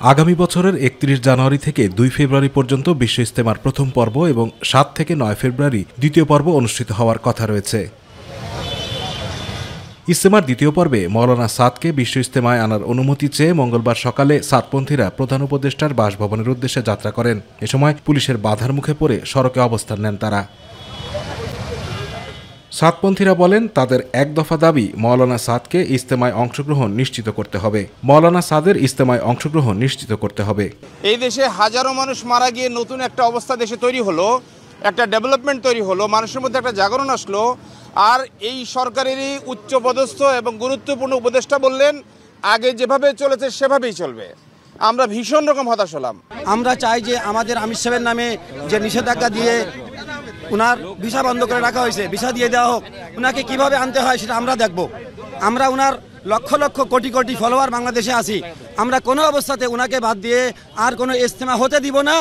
আগামী বছরের ৩১ জানুয়ারি থেকে ২ ফেব্রুয়ারি পর্যন্ত বিশ্ব ইজতেমার প্রথম পর্ব এবং ৭ থেকে ৯ ফেব্রুয়ারি দ্বিতীয় পর্ব অনুষ্ঠিত হওয়ার কথা রয়েছে। ইজতেমার দ্বিতীয় পর্বে মওলানা সাদকে বিশ্ব ইজতেমায় আনার অনুমতি চেয়ে মঙ্গলবার সকালে সাদপন্থীরা প্রধান উপদেষ্টার বাসভবনের উদ্দেশ্যে যাত্রা করেন। এ সময় পুলিশের বাধার মুখে পড়ে সড়কে অবস্থান নেন তারা। সাদপন্থীরা বলেন, তাদের এক দফা দাবি মওলানা সাদকে ইজতেমায় অংশগ্রহণ নিশ্চিত করতে হবে। মওলানা সাদের ইজতেমায় অংশগ্রহণ নিশ্চিত করতে হবে। এই দেশে হাজারো মানুষ মারা গিয়ে নতুন একটা অবস্থা দেশে তৈরি হলো, একটা ডেভেলপমেন্ট তৈরি হলো, মানুষের মধ্যে একটা জাগরণ আসলো। আর এই সরকারেরই উচ্চপদস্থ এবং গুরুত্বপূর্ণ উপদেষ্টা বললেন আগে যেভাবে চলেছে সেভাবেই চলবে। আমরা ভীষণ রকম হতাশ হলাম। আমরা চাই যে আমাদের আমির সাহেবের নামে যে নিষেধাজ্ঞা দিয়ে উনার ভিসা বন্ধ করে রাখা হয়েছে, ভিসা দিয়ে দেওয়া হোক। উনাকে কিভাবে আনতে হয় সেটা আমরা দেখব। আমরা উনার লক্ষ লক্ষ কোটি কোটি ফলোয়ার বাংলাদেশে আছি। আমরা কোনো অবস্থাতে উনাকে বাদ দিয়ে আর কোনো ইজতেমা হতে দিব না,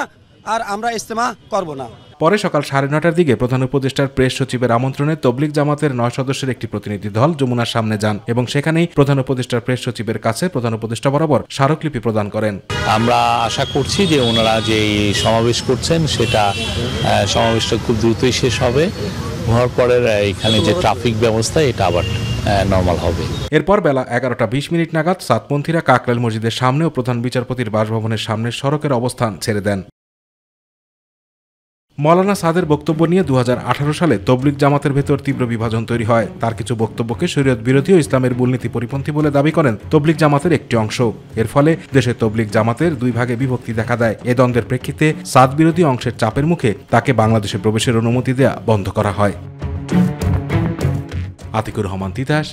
আর আমরা ইজতেমা করব না। পরে সকাল 9:30টার দিকে প্রধান উপদেষ্টার প্রেস সচিবের আমন্ত্রণে তবলিগ জামাতের 9 সদস্যের একটি প্রতিনিধি দল যমুনার সামনে যান এবং সেখানেই প্রধান উপদেষ্টার প্রেস সচিবের কাছে প্রধান উপদেষ্টা বরাবর স্মারকলিপি প্রদান করেন। আমরা আশা করছি যে ওনারা যে সমাবেশ করছেন সেটা সমাবেশটা খুব দ্রুতই শেষ হবে। হওয়ার পরে এখানে যে ট্রাফিক ব্যবস্থা এটা আবার নর্মাল হবে। এরপর বেলা 11:20 নাগাদ সাদপন্থীরা কাকরাইল মসজিদের সামনে ও প্রধান বিচারপতির বাসভবনের সামনে সড়কের অবস্থান ছেড়ে দেন। মওলানা সাদের বক্তব্য নিয়ে 2018 সালে তবলিগ জামাতের ভেতর তীব্র বিভাজন তৈরি হয়। তার কিছু বক্তব্যকে শরীয়ত বিরোধী ও ইসলামের মূলনীতি পরিপন্থী বলে দাবি করেন তবলিগ জামাতের একটি অংশ। এর ফলে দেশে তবলিগ জামাতের 2 ভাগে বিভক্তি দেখা দেয়। এ দ্বন্দ্বের প্রেক্ষিতে সাদ বিরোধী অংশের চাপের মুখে তাকে বাংলাদেশে প্রবেশের অনুমতি দেয়া বন্ধ করা হয়। আতিকুর রহমান তিতাস,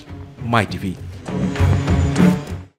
মাই টিভি।